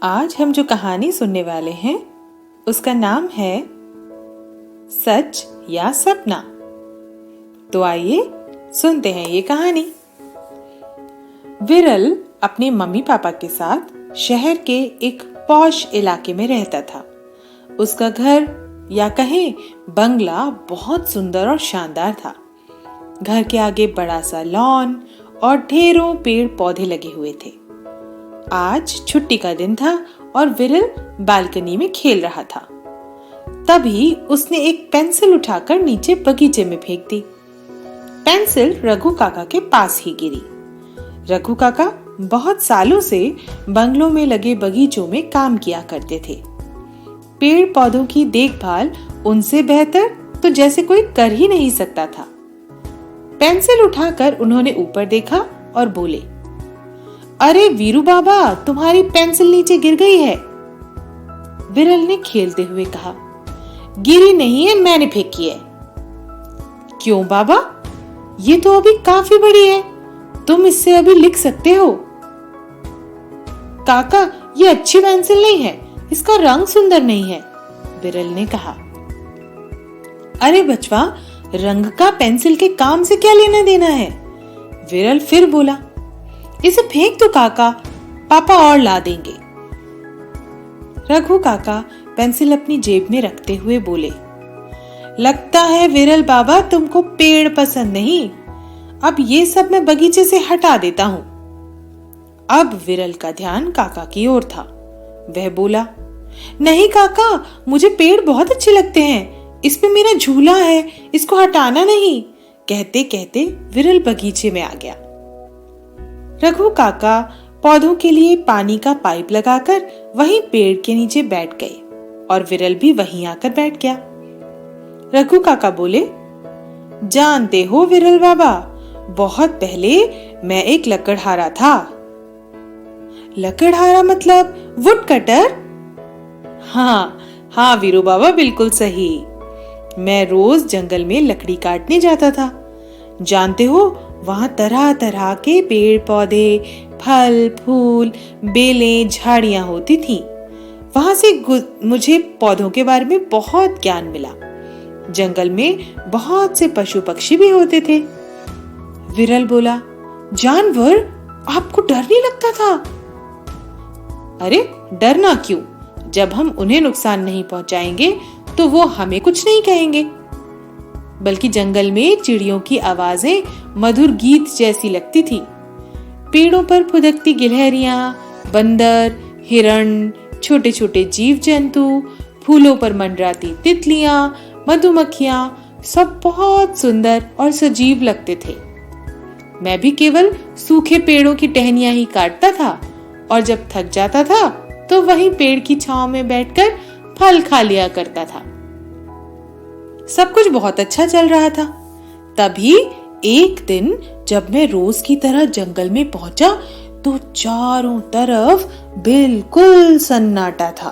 आज हम जो कहानी सुनने वाले हैं उसका नाम है सच या सपना। तो आइए सुनते हैं ये कहानी। विरल अपने मम्मी पापा के साथ शहर के एक पॉश इलाके में रहता था। उसका घर या कहें बंगला बहुत सुंदर और शानदार था। घर के आगे बड़ा सा लॉन और ढेरों पेड़ पौधे लगे हुए थे। आज छुट्टी का दिन था और विरल बालकनी में खेल रहा था। तभी उसने एक पेंसिल उठाकर नीचे बगीचे में फेंक दी। पेंसिल रघु काका के पास ही गिरी। रघु काका बहुत सालों से बंगलों में लगे बगीचों में काम किया करते थे। पेड़ पौधों की देखभाल उनसे बेहतर तो जैसे कोई कर ही नहीं सकता था। पेंसिल उठाकर उन्होंने ऊपर देखा और बोले, अरे वीरू बाबा, तुम्हारी पेंसिल नीचे गिर गई है। विरल ने खेलते हुए कहा, गिरी नहीं है, मैंने फेंकी है। क्यों बाबा, ये तो अभी काफी बड़ी है, तुम इससे अभी लिख सकते हो। काका, ये अच्छी पेंसिल नहीं है, इसका रंग सुंदर नहीं है, विरल ने कहा। अरे बचवा, रंग का पेंसिल के काम से क्या लेना देना है, विरल फिर बोला। इसे फेंक दो काका, पापा और ला देंगे। रघु काका पेंसिल अपनी जेब में रखते हुए बोले, लगता है विरल बाबा तुमको पेड़ पसंद नहीं। अब ये सब मैं बगीचे से हटा देता हूं। अब विरल का ध्यान काका की ओर था। वह बोला, नहीं काका, मुझे पेड़ बहुत अच्छे लगते हैं, इस पे मेरा झूला है, इसको हटाना नहीं। कहते कहते विरल बगीचे में आ गया। रघु काका पौधों के लिए पानी का पाइप लगाकर वहीं पेड़ के नीचे बैठ गए और विरल भी वहीं आकर बैठ गया। रघु काका बोले, जानते हो विरल बाबा, बहुत पहले मैं एक लकड़हारा था। लकड़हारा मतलब वुड कटर? हाँ वीरू बाबा, बिल्कुल सही। मैं रोज जंगल में लकड़ी काटने जाता था। जानते हो, वहां तरह तरह के पेड़ पौधे, फल फूल, बेलें, झाड़ियां होती थीं। वहां से मुझे पौधों के बारे में बहुत ज्ञान मिला। जंगल में बहुत से पशु पक्षी भी होते थे। विरल बोला, जानवर? आपको डर नहीं लगता था? अरे डरना क्यों, जब हम उन्हें नुकसान नहीं पहुंचाएंगे तो वो हमें कुछ नहीं कहेंगे। बल्कि जंगल में चिड़ियों की आवाजें मधुर गीत जैसी लगती थी। पेड़ों पर फुदकती गिलहरियां, बंदर, हिरण, छोटे छोटे जीव जंतु, फूलों पर मंडराती तितलियां, मधुमक्खियां, सब बहुत सुंदर और सजीव लगते थे। मैं भी केवल सूखे पेड़ों की टहनियां ही काटता था और जब थक जाता था तो वहीं पेड़ की छांव में बैठकर फल खा लिया करता था। सब कुछ बहुत अच्छा चल रहा था। तभी एक दिन जब मैं रोज की तरह जंगल में पहुंचा तो चारों तरफ बिल्कुल सन्नाटा था।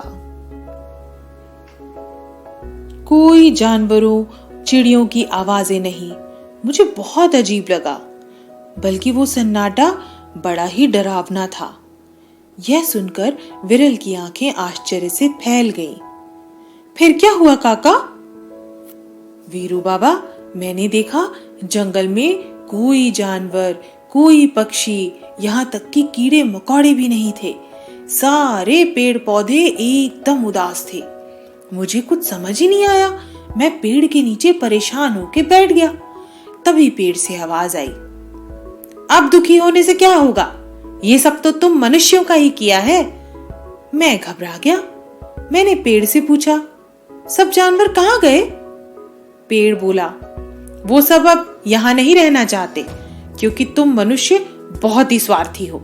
कोई जानवरों, चिड़ियों की आवाजें नहीं। मुझे बहुत अजीब लगा, बल्कि वो सन्नाटा बड़ा ही डरावना था। यह सुनकर विरल की आंखें आश्चर्य से फैल गईं। फिर क्या हुआ काका? वीरू बाबा, मैंने देखा जंगल में कोई जानवर, कोई पक्षी, यहाँ तक कि कीड़े मकोड़े भी नहीं थे। सारे पेड़ पौधे एकदम उदास थे। मुझे कुछ समझ ही नहीं आया। मैं पेड़ के नीचे परेशान होकर बैठ गया। तभी पेड़ से आवाज आई, अब दुखी होने से क्या होगा, ये सब तो तुम मनुष्यों का ही किया है। मैं घबरा गया। मैंने पेड़ से पूछा, सब जानवर कहाँ गए? पेड़ बोला, वो सब अब यहाँ नहीं रहना चाहते, क्योंकि तुम मनुष्य बहुत ही स्वार्थी हो।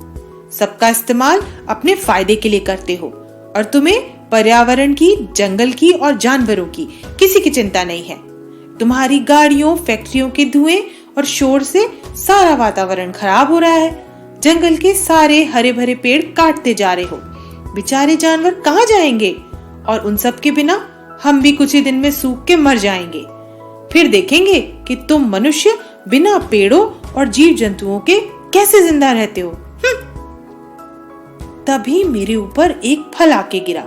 सबका इस्तेमाल अपने फायदे के लिए करते हो और तुम्हें पर्यावरण की, जंगल की और जानवरों की किसी की चिंता नहीं है। तुम्हारी गाड़ियों, फैक्ट्रियों के धुएं और शोर से सारा वातावरण खराब हो रहा है। जंगल के सारे हरे भरे पेड़ काटते जा रहे हो। बेचारे जानवर कहाँ जाएंगे? और उन सब के बिना हम भी कुछ ही दिन में सूख के मर जाएंगे। फिर देखेंगे कि तुम मनुष्य बिना पेड़ों और जीव जंतुओं के कैसे जिंदा रहते हो। तभी मेरे ऊपर एक फल आके गिरा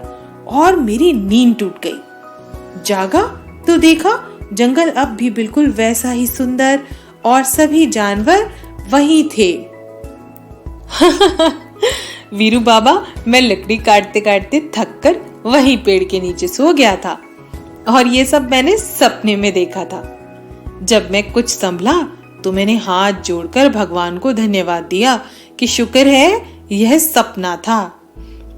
और मेरी नींद टूट गई। जागा तो देखा जंगल अब भी बिल्कुल वैसा ही सुंदर और सभी जानवर वही थे। वीरू बाबा, मैं लकड़ी काटते काटते थक कर वहीं पेड़ के नीचे सो गया था और ये सब मैंने सपने में देखा था। जब मैं कुछ संभला तो मैंने हाथ जोड़कर भगवान को धन्यवाद दिया कि शुक्र है यह सपना था।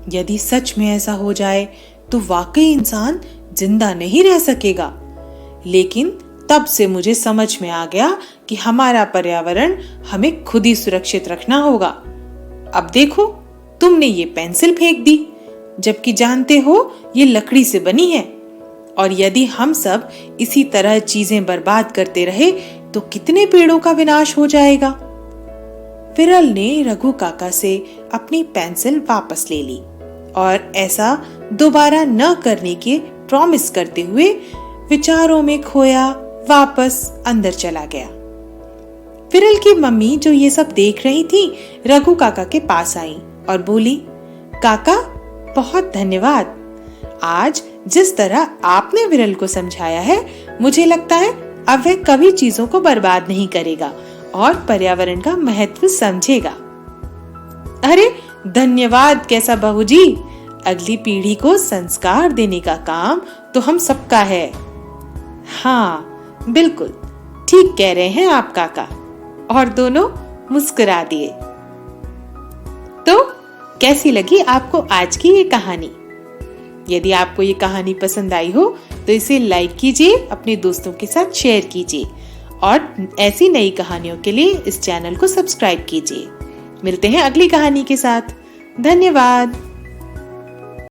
यदि सच में ऐसा हो जाए तो वाकई इंसान जिंदा नहीं रह सकेगा। लेकिन तब से मुझे समझ में आ गया कि हमारा पर्यावरण हमें खुद ही सुरक्षित रखना होगा। अब देखो, तुमने ये पेंसिल फेंक दी, जबकि जानते हो ये लकड़ी से बनी है। और यदि हम सब इसी तरह चीजें बर्बाद करते रहे तो कितने पेड़ों का विनाश हो जाएगा। विरल ने रघु काका से अपनी पेंसिल वापस ले ली और ऐसा दोबारा न करने के प्रॉमिस करते हुए विचारों में खोया वापस अंदर चला गया। विरल की मम्मी, जो ये सब देख रही थी, रघु काका के पास आई और बोली, काका बहुत धन्यवाद। आज जिस तरह आपने विरल को समझाया है, मुझे लगता है अब वह कभी चीजों को बर्बाद नहीं करेगा और पर्यावरण का महत्व समझेगा। अरे धन्यवाद कैसा बहूजी, अगली पीढ़ी को संस्कार देने का काम तो हम सबका है। हाँ बिल्कुल ठीक कह रहे हैं आप काका। और दोनों मुस्कुरा दिए। तो कैसी लगी आपको आज की ये कहानी? यदि आपको ये कहानी पसंद आई हो तो इसे लाइक कीजिए, अपने दोस्तों के साथ शेयर कीजिए और ऐसी नई कहानियों के लिए इस चैनल को सब्सक्राइब कीजिए। मिलते हैं अगली कहानी के साथ। धन्यवाद।